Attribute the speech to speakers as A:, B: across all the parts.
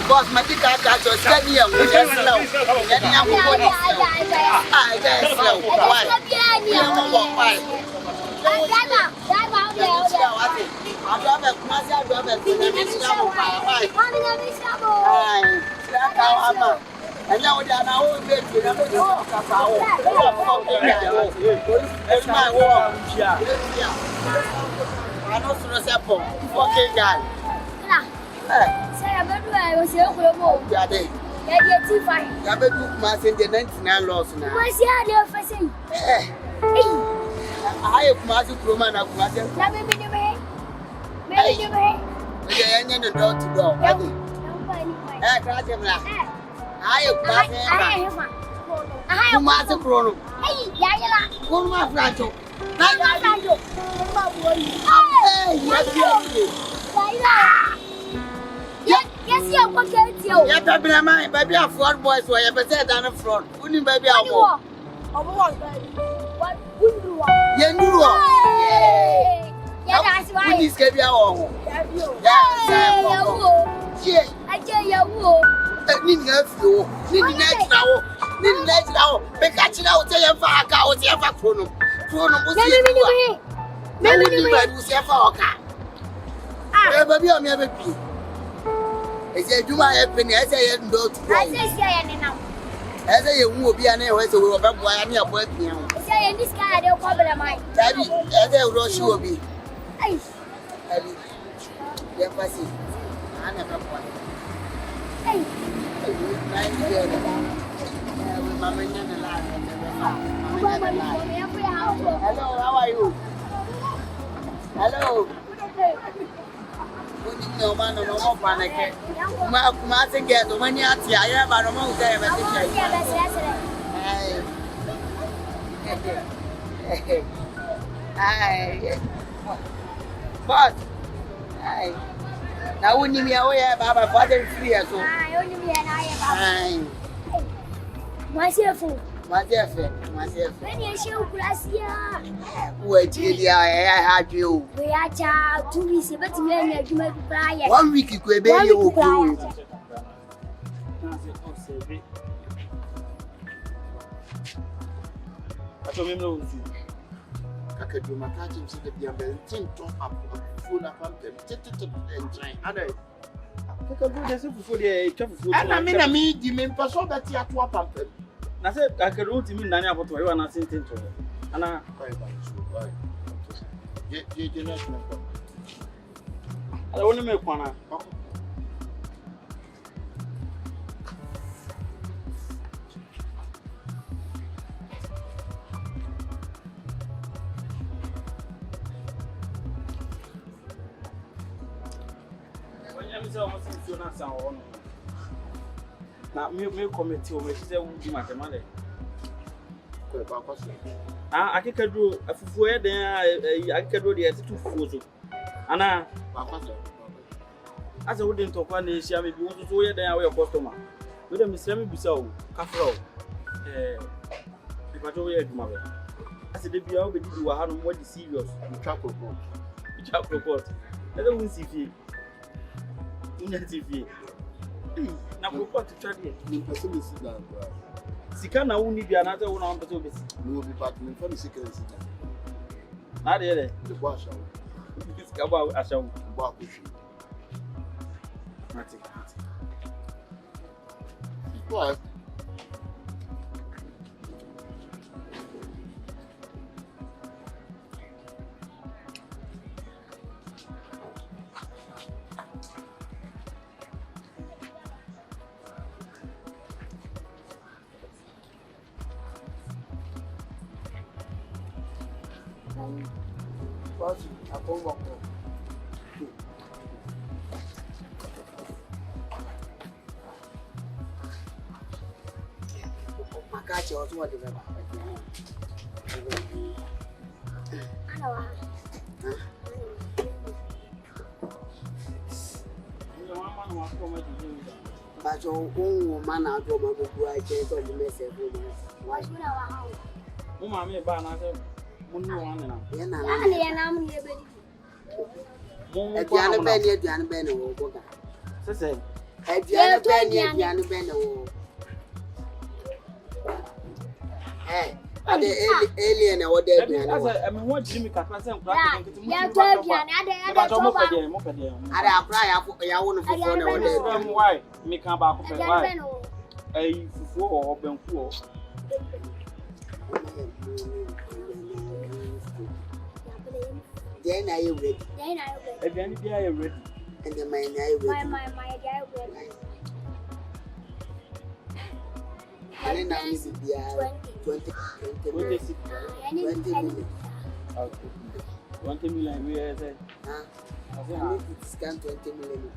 A: Boss, my ticket got your steady and we just slow. I just slow. Why? And now we are now making a it's my war. I know so simple. Okay, guy.
B: I was here for a moment.
A: Yeah, they.
B: Yeah, too fine.
A: I bet you must in the 99 loss now.
B: What's your idea for saying?
A: I have Master Roman of Master.
B: Maybe you may. Maybe you may.
A: The engine and door to go. I cried him like I have Master Chrono.
B: Hey, Yaya,
A: Go my Franco.
B: Yes, you are okay.
A: Yeah, baby, I'm baby. I'm 4 boys who have said down the front. Wouldn't baby? I want. What would you want? Yeah, that's why this can be our yeah, I tell you, need you, need next now, because you know, tell your father, I was here for Chrono. Maybe you was here for car. Baby, I'm never be. I said, you might have been as I am not. I say, now. As I will be an airways over why I'm here working. Say, in this guy, they'll cover the mind. Daddy, as I rush will be. I see. I never want. Hey, hello, how are you? Hello. No man, no more panic. My get the money at the air, but I'm not there. But now we need me away about my father 3 years old. I only me and I am myself. When you show Gracia, wait, I had you. We are child 2 weeks, but you may 1 week you could be you. I told him I could do my catching to the young thing to up full of and trying. And I mean, I mean, you mean, person that you have to pump. I said, I could root him in Nanya for 2 and to and I want to make one. Now, me committee over she said, would you matter? I can do a full there. I can do the 2 fools. Anna, as I wouldn't talk one day, she may be want to wear their customer. With a Miss Remy Bissau, Caffro. If I don't wear mother. I said, if you are with you, I have what is serious. You trap report. You trap report. I don't see you. TV. Now, report to Charlie. You person is down. Sika na woni bia na ta wona on beto besi. No be part me for the secret sika. Na de the boss show. Sika ba ashaw ba ko shi. Mati. What? I go walk. My God, you also want to remember.
B: Alewa.
A: But your own woman, I go my book, I change all the message.
B: What's going on?
C: Mamma ba na se munnu wan na.
A: Ye na.
B: Ya na mu ye be di.
A: Aduane be na wo boga.
C: Sese.
A: Aduane be na wo. Ade alien na wo de aduane.
C: Asa me ho jimi kakra se nkura
B: ke mu. Ya to aduane ade to ba.
A: Ade akra ya wo no fofo na wo de.
C: Why? Me kan ba ko pe why? Ai fufu o benku o.
A: Then are you ready?
C: Again, be I ready.
A: And the mine are ready.
B: My they are ready.
A: And now you be 20 minutes.
C: Okay. 20 million, we are there.
A: I need to scan 20 million.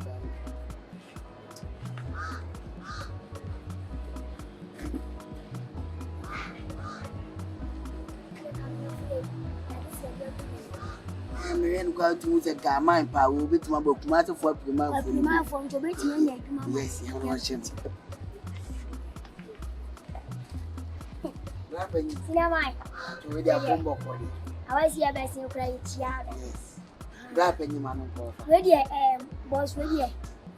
A: I'm going to use a gamma and power with my book, matter for prima from to bet me. Yes, I'm watching.
B: Cinema.
A: With a bomb of body.
B: I was here by seeing crying.
A: Yes. Rapping you, man.
B: Ready, boss, ready.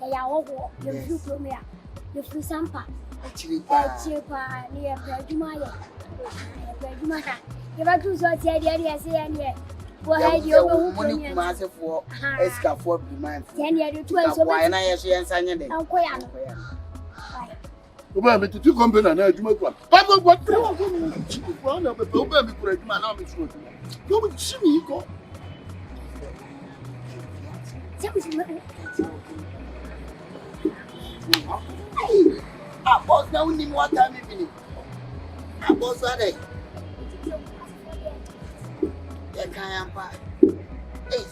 B: I walk, you flew from here. You flew sampa.
A: Actually,
B: cheaper near Pedumaya. Pedumata. If I do so, I say, well, you money massive for Esca for prima. 10 years, 12
A: why and I say, and sign it.
B: I'm quite.
D: Oba me tutu company na adwuma kwa. Papa what pro one of the oba me kura adwuma na me so adwuma. You will see me go.
A: Boss now need what time evening. Boss are they? Yeah, can I Hey,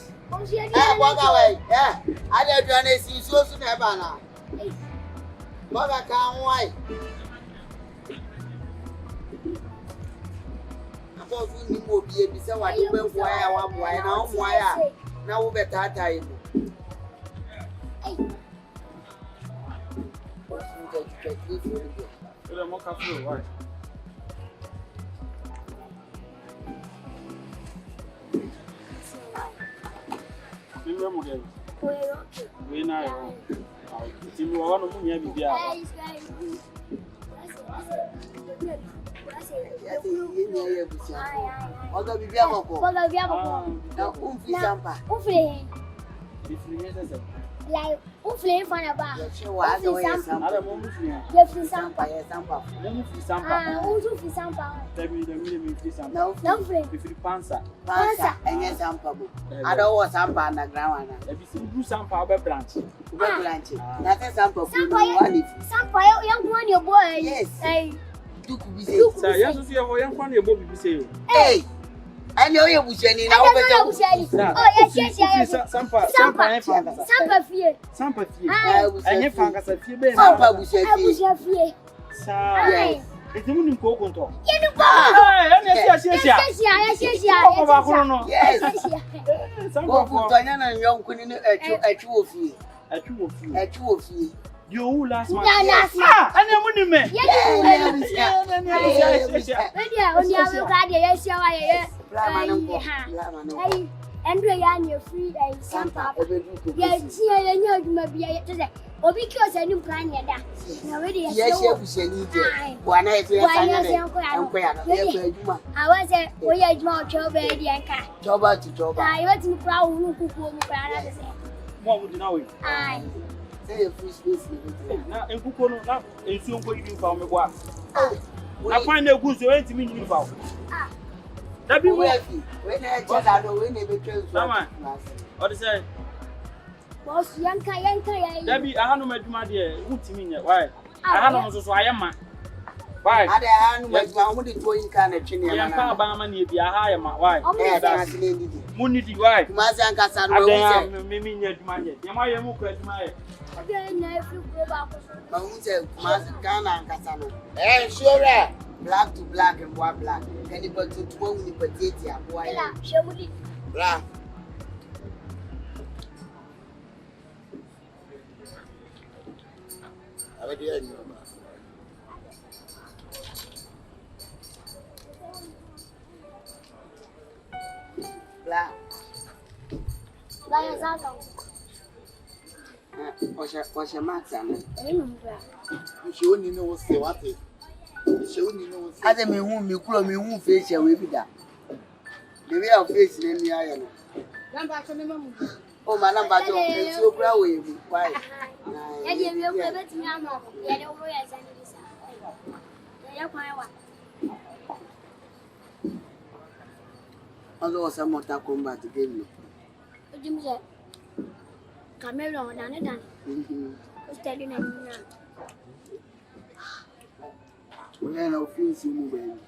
A: walk away. Yeah, I don't want to see so soon. Havana. Mother can't wait. I thought we need more baby. So I do why now. Why now we better time.
C: We know. You are one of them, yeah.
A: Although we have a
B: like, hopefully, for about
A: I don't want some on the ground.
C: Do some power branch.
A: That's some
B: young one, your boy.
A: Yes,
B: you
A: could be
C: yes, you are young one, your baby.
A: Hey. I know you was any now.
B: Oh, yes,
C: Sympathy. And your fungus at few days. It's the moon in Coconto. Yes, some of
A: and young queen at 2 of you. At 2 of you.
C: You last month. And your money man.
B: And we are near free and sampa. Yes, you may be a or because I knew crying at that. Yes,
A: one night.
B: I was a way I draw your baby and cat.
A: Job to job.
B: I want to proud who cry.
C: What would you know?
B: I
A: say a free space.
C: Now, in Kukono, now, and soon going to found me what? I find a good way to mean you found. That be when
A: I just I don't win every train.
C: What is it?
B: Was Yanka.
C: That be a hand of my dear. Who to mean why? I have also so I am. Why? I
A: had my only going kind of chin and
C: Bama be a higher my wife. Munity, why?
A: Mazanka San,
C: Mimi, yet my Yamayamu, my.
A: Ghana and Cassano. Eh, sure. Black to black and white black. Can you put 2 with potato? Why? Black. I Blah.
B: Baya zaka.
A: What's your max?
D: She only knows what it. She only knows.
A: I don't mean whom you call me who face your way with that. The way of face in the iron. Oh, my number is so growing. Why?
B: Yeah, you're better than I know. Yeah, don't worry, as I yeah, my one.
A: Although some more combat again.
B: What do you say? Come along, done it done. What's telling you now?
A: We are no fees you moving.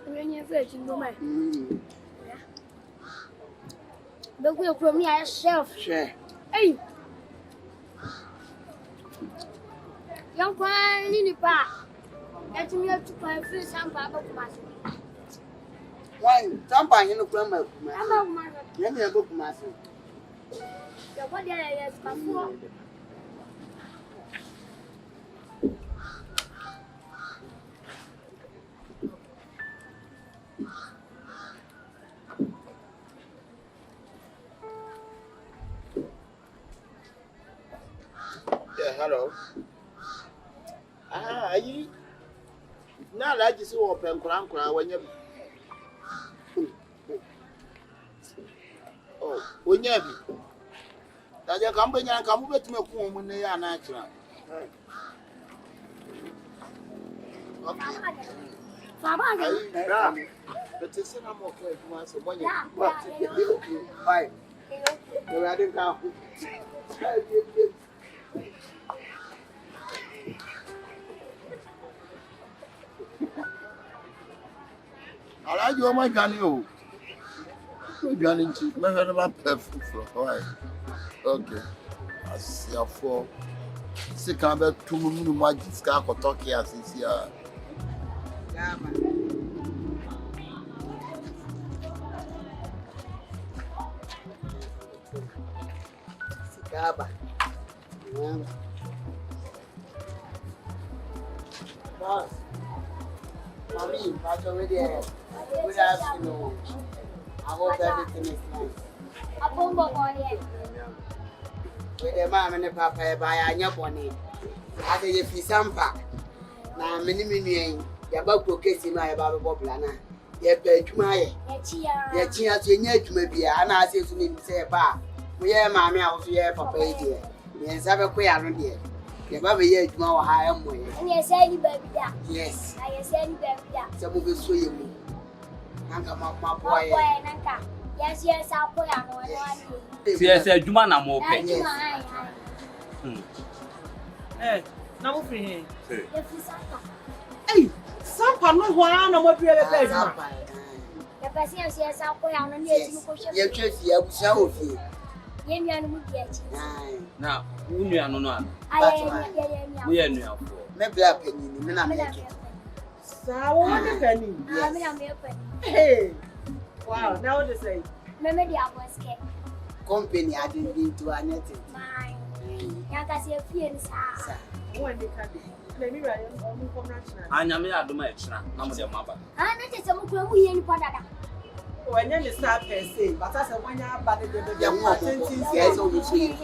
B: When you're virgin woman. But we'll from me ourselves.
A: Share.
B: Hey! Young one in the park. Let me have to find free some papa.
A: Why? Somebody in the grammar.
B: I'm a man.
A: Let me a book master.
B: What did I ask before?
D: Yeah, hello. You now like you see open crank when you. Oh, when you be. That your company and come over to me when they are natural.
B: Papa,
D: but it's a more okay once a one.
A: Why? You are the cow.
D: I like you, my Johnny. Johnny, never about perfect for why. Okay. I see a 4. Sick about 2 million magic scarf or talkie as is here.
A: Gaba. Boss. Mommy, that's already here. Good afternoon. I hope everything is nice.
B: a bomb boy.
A: With the mom and the papa by a nyaponi. I say if you sampa. Now, many, your back case in my Baba Boblana. Yet, Bedmay. Yet, she has a net to maybe, and I say to me, say, Ba. We are mammy out here, Papa, dear. Yes, have a queer on dear. Your Baba yet more high on way.
B: And yes, any baby.
A: Yes,
B: I say, baby.
A: some of us swim me. Uncle, my boy.
B: Yes, yes, I'll put on one.
C: Yes, you man, I'm okay.
E: Eh, now free him.
B: Hey,
E: Sampa no one no more be able to.
B: the person says I'll put on the
A: You just have so few.
C: Now, we are no. We are new.
A: Maybe I can
E: So, penny. Hey. Wow, now what they say?
B: Remember the apples cake.
A: company I didn't need to anything.
B: Mine. Yaga say fear sir.
E: When they can be. Let me write on from national.
C: Anya me adoma echina na mo de maba.
B: Ah, na te se mo kura mu ye ni padada.
E: When you start per se, but as a when you bad the
A: Yeah, more. Yes, all the same.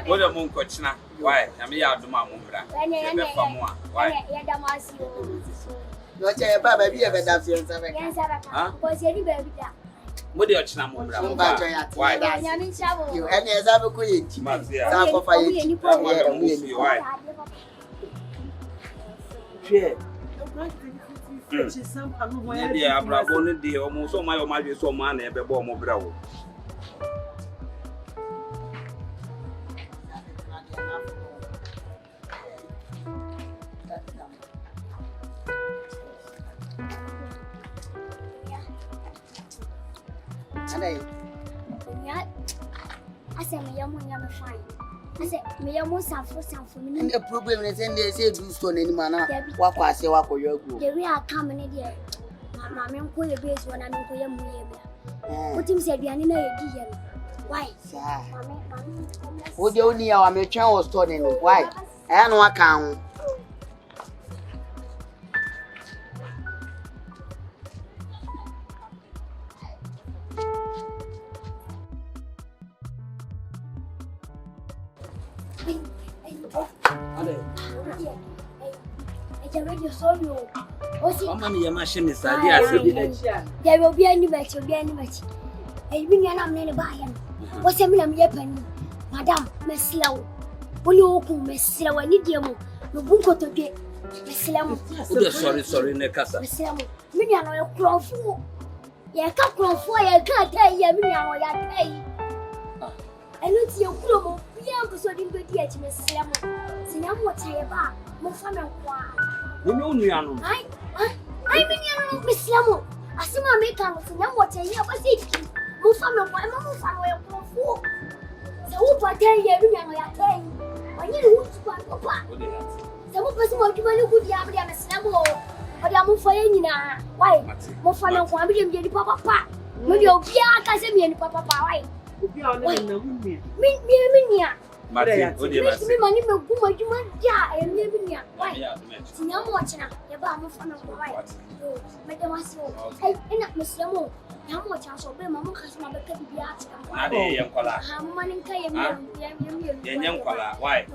C: Wo de mo nko china. Why? Na me ya adoma mo bra. Be famu a. Why?
B: Ya da masi o.
A: No che baba bi e be da fi nsa be.
B: Yes, sir. Ko se ni baby da.
C: Mo de ochina mo bra.
A: Why?
B: Ya ni chabo.
A: You any eza be ko ye ti. Sa ko fa ye ti.
C: Why?
E: Yeah.
C: Yeah, abrabo ne de omo so my o ma we so ma na ebe bo omo bra wo.
B: I said, me young man, fine. I said, me young man, some
A: And the problem is in they say do stone any man. What was say what for your group?
B: the way I come in there. My man, call your base when I'm going to move. What him said, you know, why?
A: Would you only our matron was stone in why? I know I can't.
B: It's already so low.
F: How many your machine is idea?
B: There will be any match, will be any match. And we are not many by him. What's a million yepen? Madame, Miss Slow. Will you open Miss Slow and idiom? No bunko to get Miss Slow.
F: Sorry, Necassa.
B: Miss Slow. Million or a crow fool. Ya can't crow for ya can't tell ya million or ya pay. And it's your club. We are so didn't get yet, Miss Slow. Sinam what's your bar? Mofana.
F: You know, Niano.
B: I mean, you Miss Slow. I see my maker was in what I hear was it. Mofana, my mama fool. So, what I tell you, every young thing. I need to papa. Some person want to look good, Yabba, Miss Slow. But I'm for any now. Why? Mofana, 1 million, get papa. Maybe you'll be a Casimir, papa. Why? Me, money, no good, you want, yeah, and living here. Why? No watching up, the bomb of fun of the right. Madame, I end up Miss Lamo. How much I shall be Mamma Casma because we are how money came in young color. Why?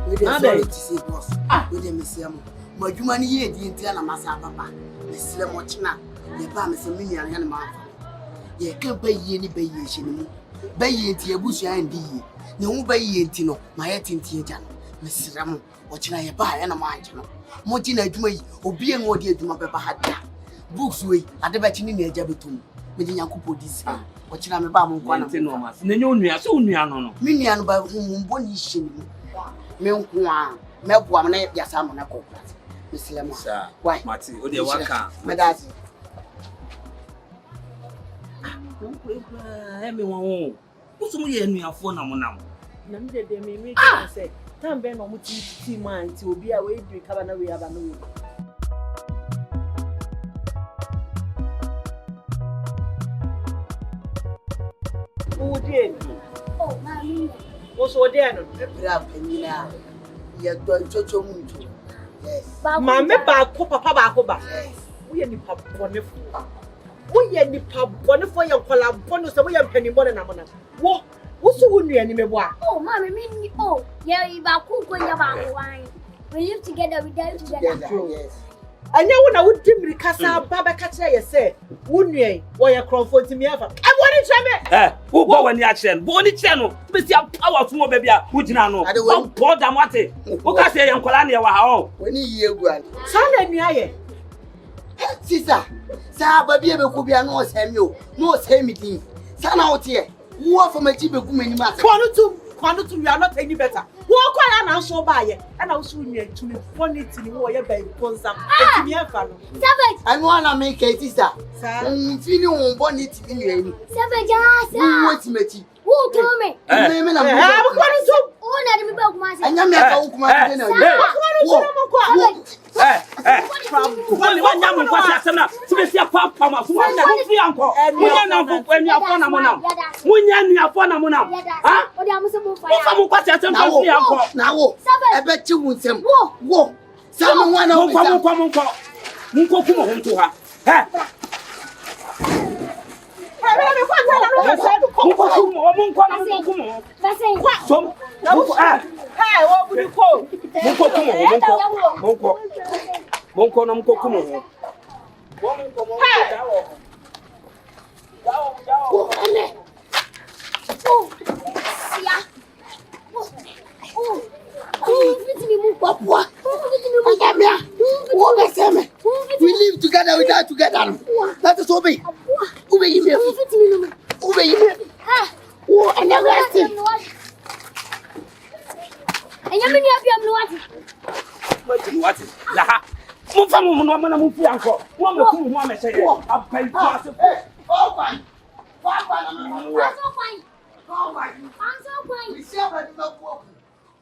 A: We didn't sorry to say, boss. We didn't miss him. But you money here didn't tell a massa papa. Miss Lemochina, the palm is a million and a month. Ye can't pay any bayation. Bay into a bush and D. No bay into my 18th year. Miss Ram, watching I buy and a margin. Montina to me, or being what dear to my papa had. Books way at the batching in the Jabitum. Meeting Yakupo this. Watching I'm about 1 of the normal. Nenunia, so Niano. Minian by whom one is shinning. Milkwa, Melpua, yes, I'm on a cook. Miss Lemon, why, Marty, what do you want? My dad.
F: Everyone, what's in your phone?
E: None of them may say, Tom Ben or Mutti mind to be away to recover we have a new. Who did?
B: Oh, my.
E: What's what then?
A: You're going to yes.
E: Mamma Papa, we are the pub wonderful. We are the pub wonderful your collar, bonus away a penny more than a month. What? What's the wound enemy?
B: Oh, Mamma, mean, oh, yeah, you are cook when you're wine. We live together, we die together.
A: Yes.
E: I know when I would dim the Casa Baba Catcher, say, wouldn't you? Why are Crawford to me ever? I want to try me.
F: Who go when you channel? Bonnie channel, Miss Powerful baby, which now I don't pour them what it. Who can say Uncle Anya? Wow, when you hear one.
E: Son and me,
A: Sister, Sir, baby, could be a no Samuel, no Sammy. Son out here, who are from a cheap woman,
E: Quantum, you are not any better. Walk on and so by it, and I'll soon get to me funny to the warrior by Ponsam.
A: I want to make a sister. Feeling bonnet in you.
B: 7 jars.
A: What's Metty?
B: Who told me?
A: I'm going to and I'm not going we live together, we die together. That is obey. Obey me. Obey me. Oh, and never asked him.
B: And you mean you
F: what is that? Move from one of my uncle. One of whom I say, I'll pay possible. Oh, fine. I'm so fine. We shall have no